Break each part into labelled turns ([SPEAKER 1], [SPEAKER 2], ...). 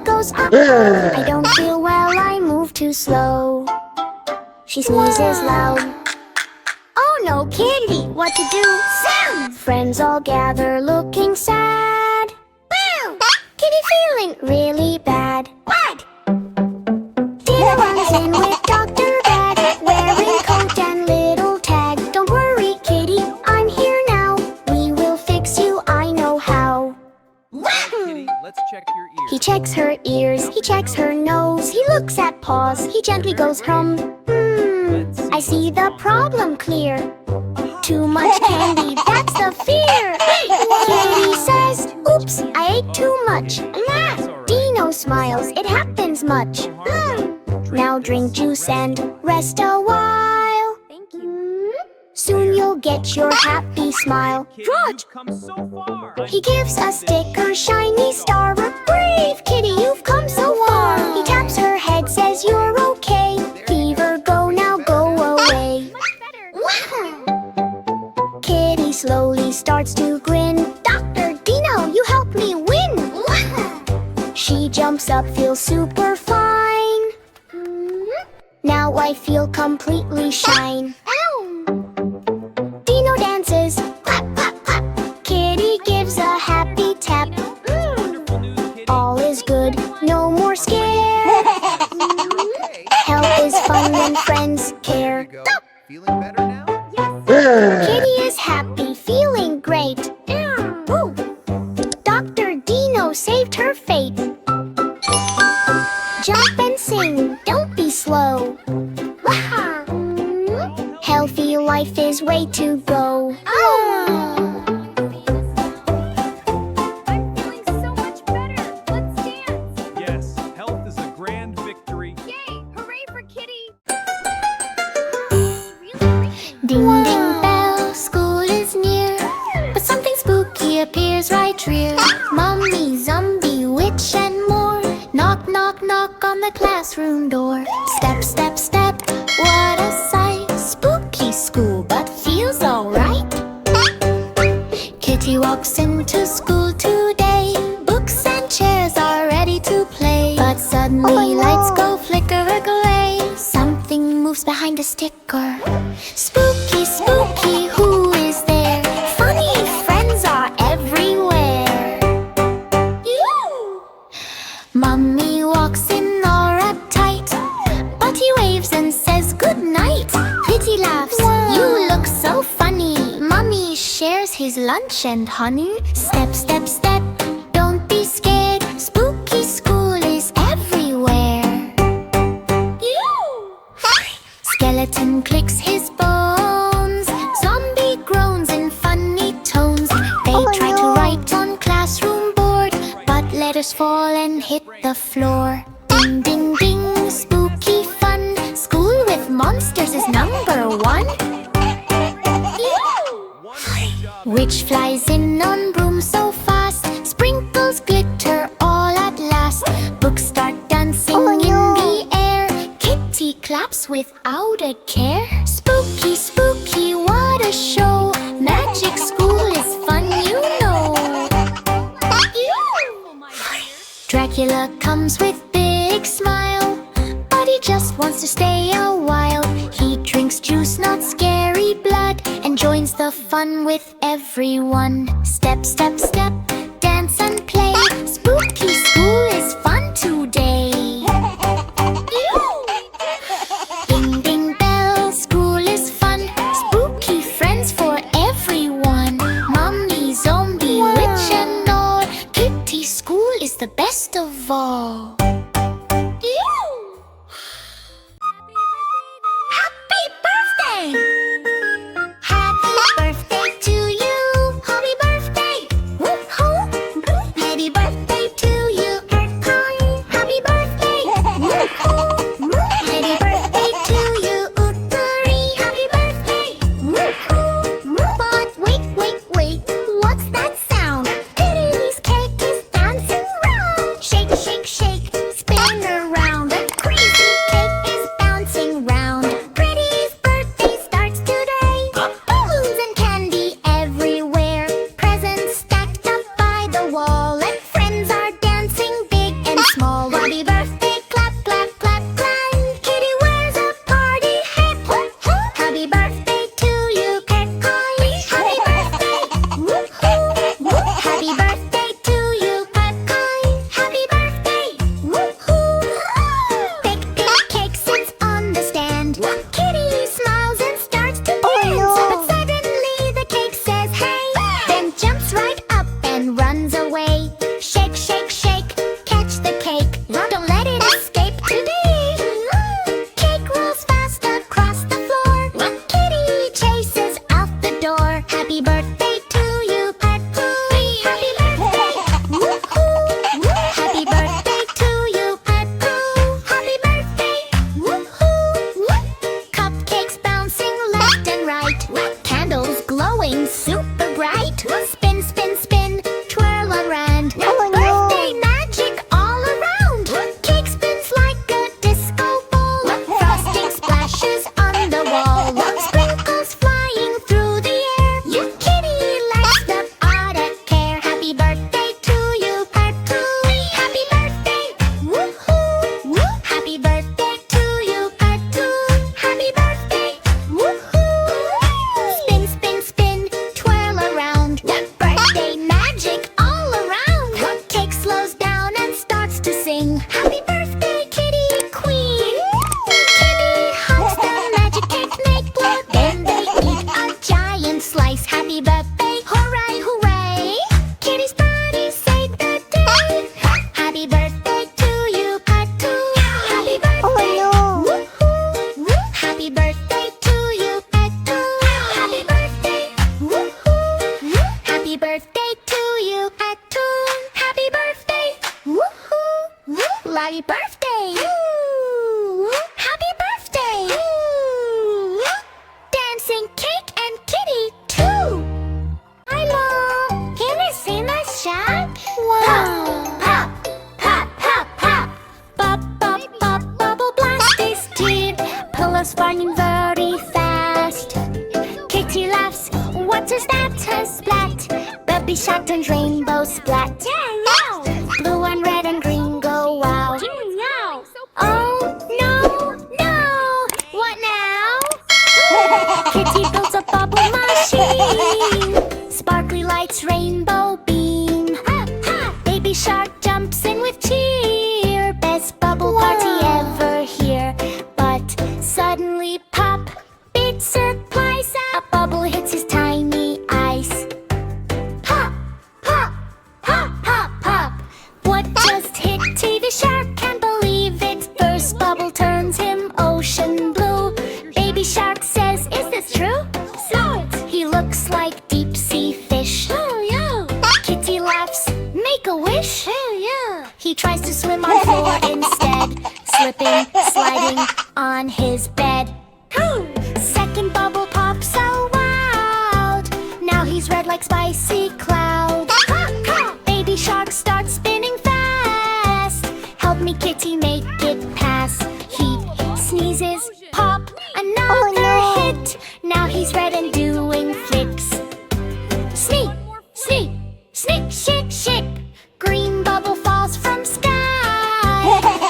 [SPEAKER 1] goes up. I don't feel well, I move too slow. She sneezes loud. Oh no, Kitty, what to do? Sound! Friends all gather looking sad. Boo! Kitty feeling really bad. What? Dino runs in with Dr. Bag, wearing coat and little tag. Don't worry, Kitty, I'm here now. We will fix you, I know how.
[SPEAKER 2] Kitty, let's check your ears.
[SPEAKER 1] He checks her ears, he checks her nose. He looks at paws, he gently goes I see the problem clear. Too much candy, that's the fear. Kitty says, oops, I ate too much. Dino smiles, it happens much. Now drink juice and rest a while. Soon you'll get your happy smile. What? He gives a sticker, shiny star. A brave kitty, you've come so far. He taps her head, says you're okay. Fever, go now, go away. Kitty slowly starts to grin. Dr. Dino, you helped me win. She jumps up, feels super fine. Now I feel completely shine. Dino dances, clap, clap, clap. Kitty gives a happy tap. All is good, no more scare. Health is fun when friends care.
[SPEAKER 2] Feeling better now?
[SPEAKER 1] Kitty is happy, feeling great. Dr. Dino saved her fate. Jump and sing, don't be slow. Healthy life is way to go.
[SPEAKER 3] I'm feeling so much better. Let's dance.
[SPEAKER 2] Yes, health is a grand victory.
[SPEAKER 3] Yay! Hooray for Kitty!
[SPEAKER 1] Ding ding bell, school is near. But something spooky appears right here. Mummy, zombie, witch and more. Knock, knock, knock on the classroom door. Step, step, step, what a sight. Spooky school, but feels alright. Kitty walks into school today. Books and chairs are ready to play. But suddenly lights go flicker-a-glay. Something moves behind a sticker. Spooky, spooky, who is there? Funny friends are everywhere. Mummy walks in all uptight, but he waves and says good night. Kitty laughs, you look so funny. Mummy shares his lunch and honey. Step, step, step, don't be scared. Spooky school is everywhere. Skeleton clicks his bones. Zombie groans in funny tones. They try to write on classroom board, but letters fall and hit the floor. Ding, ding, ding, spooky fun. School with monsters is #1. Witch flies in on broom so fast. Sprinkles glitter all at last. Books start dancing in the air. Kitty claps without a care. Spooky, spooky, what a show. Magic school is fun, you know. Dracula comes with big smile, but he just wants to stay a while. He drinks juice, not scary blood, and joins the fun with everyone. Step, step, step, dance and play. Spooky school is fun today. Ding, ding bell, school is fun. Spooky friends for everyone. Mummy, zombie, witch and all. Kitty school is the best of all. Happy birthday! Happy birthday to you. Happy birthday! Whoop-hoo! Happy birthday to you. goes running very fast. Kitty laughs, what is that? A splat. Baby shark turns rainbow splat. Blue and red and green go wow. Oh no, no! What now? Kitty builds a bubble machine. Sparkly lights, rainbow beam. Baby shark jumps in with cheer. Best bubble party ever here. But suddenly pop, big surprise! A bubble hits his tiny eyes. Pop, pop, pop, pop, pop. What just hit TV shark? Can't believe it. First bubble turns him ocean blue. Baby shark says, is this true? So he looks like deep sea fish. Kitty laughs, make a wish. He tries to swim on floor instead, slipping, sliding on his bed. Second bubble pops so loud. Now he's red like spicy cloud. Baby shark starts spinning fast. Help me, Kitty, make it pass. He sneezes, pop, another hit. Now he's red and doing flips. Sneak, sneak, sneak, shake, shake. Green bubble falls from sky.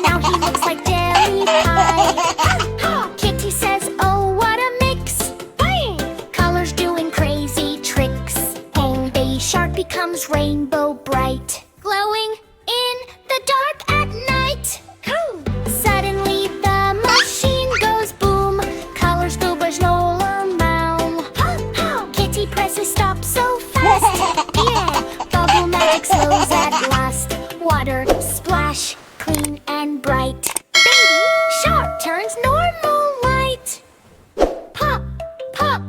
[SPEAKER 1] Now he looks like jelly pie. Kitty says, oh, what a mix. Colors doing crazy tricks. Baby shark becomes rainbow bright, glowing in the dark at night. Suddenly the machine goes boom. Colors goobers roll around. Kitty presses stop so fast. Yeah, bubble magic slows at last. Water splash, clean and bright. Baby shark turns normal light. Pop, pop,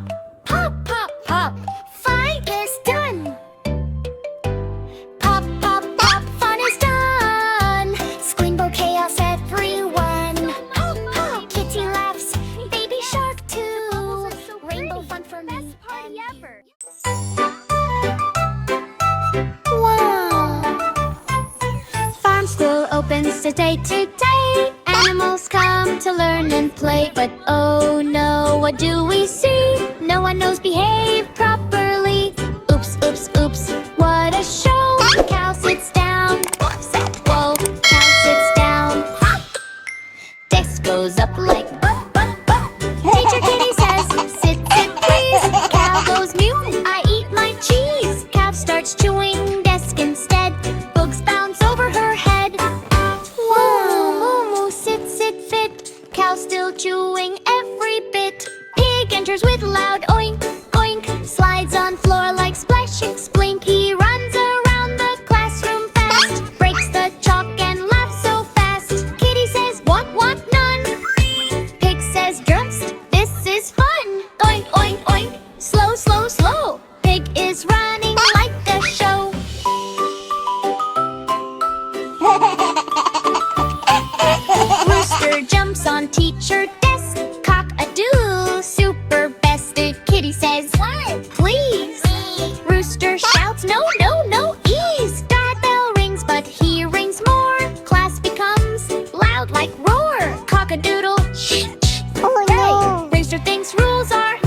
[SPEAKER 1] pop, pop, pop. Fight is done. Pop, pop, pop, fun is done. Screambow chaos, everyone. Kitty laughs, baby shark too. Rainbow fun for me.
[SPEAKER 3] Best party ever.
[SPEAKER 1] Wow. Farm school opens today. Animals come to learn and play. But oh no, what do we see? No one knows behave properly. Oops, oops, oops, what a show. Cow sits down. Whoa, cow sits down. Desk goes up like Teacher Kitty says, sit, sit, please. Cow goes mew, I eat my cheese. Cow starts chewing desk instead. Books bounce over her head. Whoa, moo, moo, sit, sit, fit. Cow still chewing every bit. Pig enters with loud oink, oink. Slides on floor like splashing splink. He runs around the classroom fast. Breaks the chalk and laughs so fast. Kitty says, what, none? Pig says, drumst, this is fun. Oink, oink, oink. Slow, slow, slow. Pig is running like a show. Rooster jumps on teacher desk. Cock-a-doodle, super best. Kitty says, what? Please. Rooster shouts, no, no, no, ease. Doorbell rings, but he rings more. Class becomes loud like roar. Cock-a-doodle, shh, shh. Oh no. Rooster thinks rules are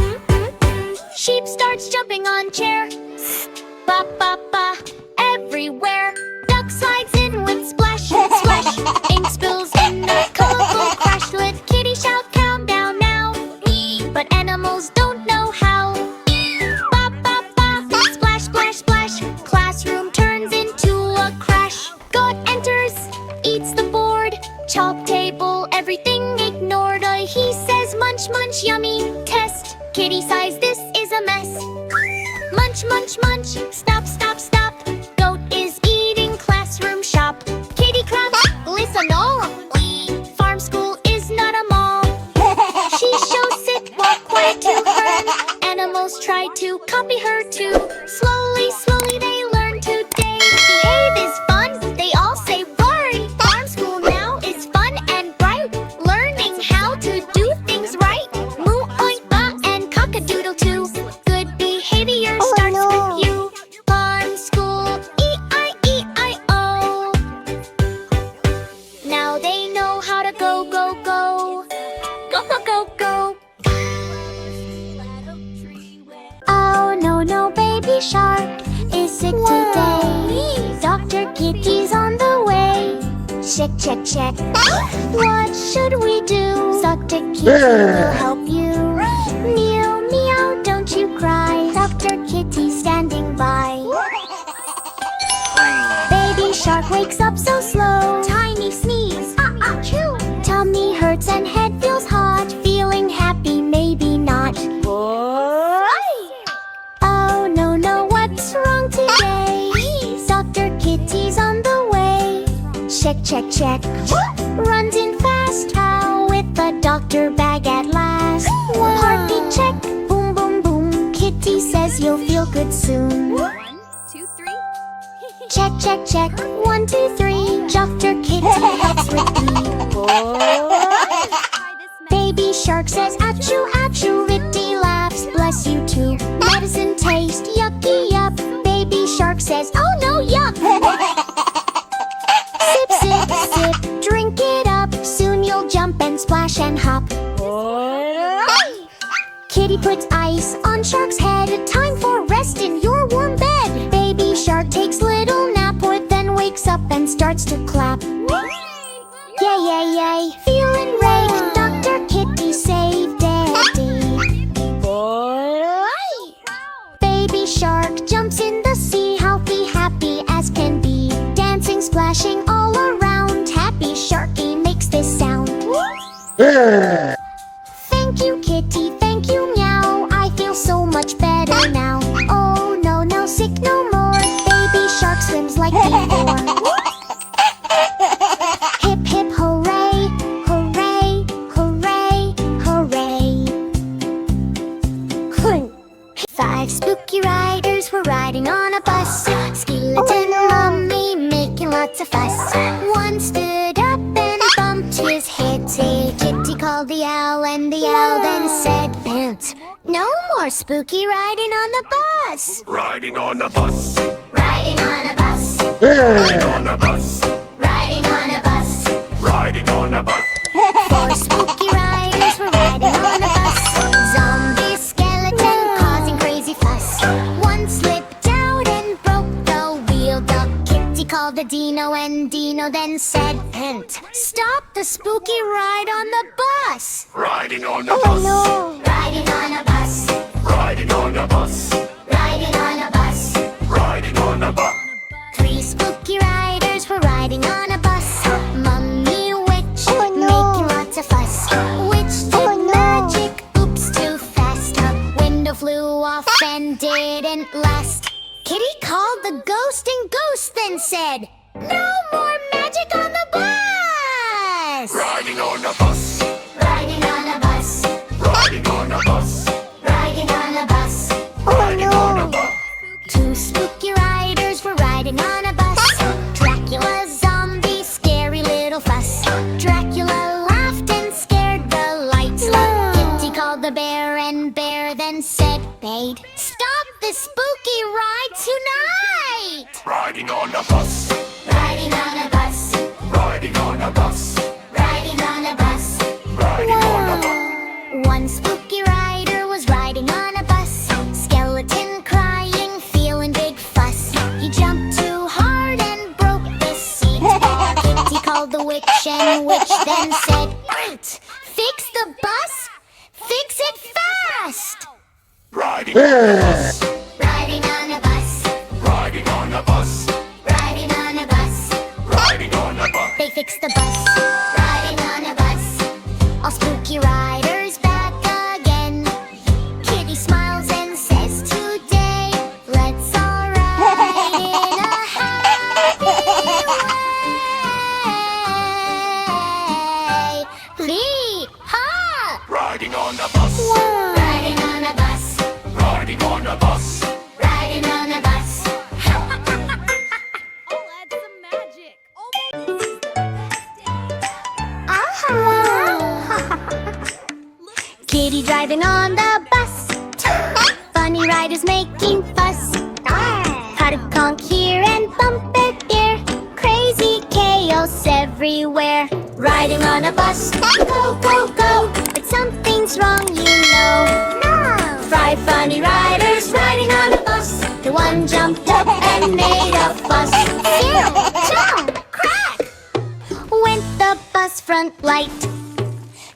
[SPEAKER 1] Sheep starts jumping on chair. Ba, ba, ba, everywhere. Duck slides in with splash, splash. Ink spills in a colorful crash. Let Kitty shout, calm down now. But animals don't know how. Ba, ba, ba, splash, splash, splash. Classroom turns into a crash. Goat enters, eats the board. Chalk table, everything ignored. He says, munch, munch, yummy, test. Kitty sighs, this is a mess. Munch, munch, munch, stop, stop, stop. Goat is eating classroom shop. Kitty claps, listen all. Farm school is not a mall. She shows sit, walk quiet to her. Animals try to copy her too. Slowly, slowly they learn today. Behave is fun, they all say right. Farm school now is fun and bright. Learning how to do things right. Moo, oink, ba, and cock-a-doodle too. Good behavior starts with you. Farm school check, check, check. What should we do? Dr. Kitty will help you. Meow, meow, don't you cry. Dr. Kitty standing by. Baby shark wakes up so slow. Tiny sneeze, achoo. Tummy hurts and head feels hot. Feeling happy, maybe not. Oh no, no, what's wrong today? Dr. Kitty's on the way. Check, check, check. Runs in fast. How with the doctor bag at last. Heartbeat check. Boom, boom, boom. Kitty says you'll feel good soon.
[SPEAKER 3] 1, 2, 3.
[SPEAKER 1] Check, check, check. 1, 2, 3. Dr. Kitty helps with me.
[SPEAKER 3] Try this
[SPEAKER 1] Baby shark says achoo, achoo. Ritty laughs, bless you too. Medicine taste, yucky, yup. Baby shark says, oh no, yuck. Sip, sip, sip, drink it up. Soon you'll jump and splash and hop. Kitty puts ice on shark's head. Time for rest in your warm bed. Baby shark takes little nap, or then wakes up and starts to clap. Yay, yay, yay, feeling great. Dr. Kitty saved Daddy. Baby shark jumps in the sea, healthy, happy as can be. Dancing, splashing all around. Happy Sharky makes this sound. Thank you, Kitty, thank you, meow. I feel so much better now. Oh no, no sick no more. Baby shark swims like before. Hip hip hooray, hooray, hooray, hooray. 5 spooky riders were riding on a bus. Skeleton mummy making lots of fuss. One stood up and bumped his head. Say, Kitty called the owl, and the owl then said, Pant, no more spooky riding on the bus.
[SPEAKER 4] Riding on a bus,
[SPEAKER 1] Riding on a bus,
[SPEAKER 4] riding on a bus,
[SPEAKER 1] riding on a bus.
[SPEAKER 4] riding on a bus.
[SPEAKER 1] 4 spooky riders were riding on a bus. Zombie skeleton causing crazy fuss. One slipped out and broke the wheel. The Kitty called the Dino, and Dino then said, Pant, stop the spooky ride on the bus.
[SPEAKER 4] Riding on a bus,
[SPEAKER 1] Riding on a bus,
[SPEAKER 4] riding on a bus,
[SPEAKER 1] riding on a bus.
[SPEAKER 4] riding on a bus.
[SPEAKER 1] 3 spooky riders were riding on a bus. Mummy witch making lots of fuss. Witch did magic, oops, too fast. Her window flew off and didn't last. Kitty called the ghost, and ghost then said, no more magic on the bus.
[SPEAKER 4] Riding on a bus,
[SPEAKER 1] Riding on a bus,
[SPEAKER 4] riding on a bus,
[SPEAKER 1] riding on a bus.
[SPEAKER 4] riding on a bus.
[SPEAKER 1] 2 spooky riders were riding on a bus. Dracula, zombie, scary little fuss. Dracula laughed and scared the lights. Kitty called the bear, and bear then said, Babe, stop this spooky ride tonight.
[SPEAKER 4] Riding on a bus,
[SPEAKER 1] Riding on a bus,
[SPEAKER 4] riding on a bus,
[SPEAKER 1] riding on a bus.
[SPEAKER 4] riding on a bus.
[SPEAKER 1] One spooky rider was riding on a bus. Skeleton crying, feeling big fuss. He jumped too hard and broke the seat. Kitty called the witch, and witch then said, Aunt, fix the bus, fix it fast.
[SPEAKER 4] Riding on a bus,
[SPEAKER 1] Riding on a bus,
[SPEAKER 4] riding on a bus,
[SPEAKER 1] riding on a bus.
[SPEAKER 4] riding on a bus.
[SPEAKER 1] They fixed the bus, riding on a bus. All spooky riders back again. Kitty smiles and says, Today, let's all ride in a happy way. Lee, ha!
[SPEAKER 4] Riding on a bus,
[SPEAKER 1] Riding on a bus,
[SPEAKER 4] riding on a bus.
[SPEAKER 1] riding on a bus.
[SPEAKER 3] I'll add some magic. Oh, this is the best day.
[SPEAKER 1] Kitty driving on the bus. Funny riders making fuss. How to conk here and bump it there. Crazy chaos everywhere. Riding on a bus. Go, go, go. But something's wrong, you know. No. 5 funny riders riding on a bus. The one jumped up and made a fuss. Jump, crack. front light.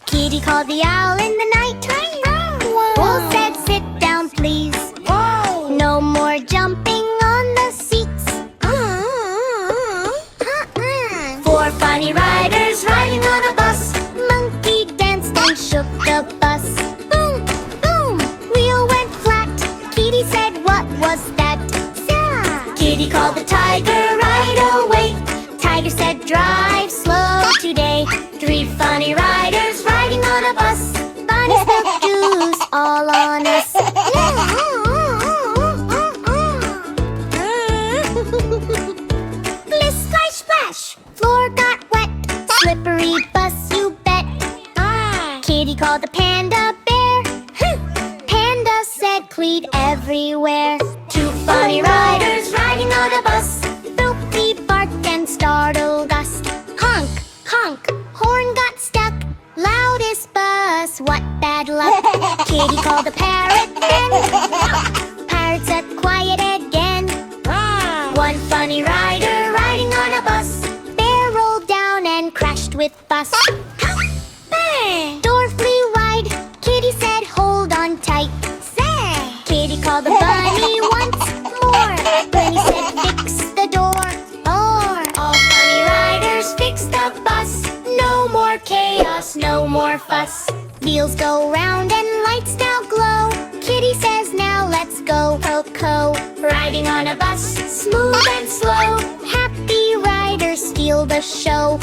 [SPEAKER 1] Kitty called the owl in the night. Wolf said, sit down, please. No more jumping on the seats. Four funny riders riding on a bus. Monkey danced and shook the bus. Boom, boom, wheel went flat. Kitty said, what was that? Kitty called the tiger right away. Tiger said, drive slow today. Three funny riders riding on a bus. Bunny spilled juice all on us. Splish, splash, splash, floor got wet. Slippery bus, you bet. Kitty called the panda bear. Panda said, cleat everywhere. Two funny riders riding on a bus. Filthy bark and startled us. Honk, honk, horn got stuck. Loudest bus, what bad luck. Kitty called the parrot then. Parrot said, quiet again. One funny rider riding on a bus. Bear rolled down and crashed with bus. Door flew wide. Kitty said, hold on tight. Kitty called the bunny once more. Bunny said, fix the door. All funny riders fix the bus. No more chaos, no more fuss. Wheels go round and lights now glow. Kitty says, now let's go, Coco. Riding on a bus, smooth and slow. Happy riders steal the show.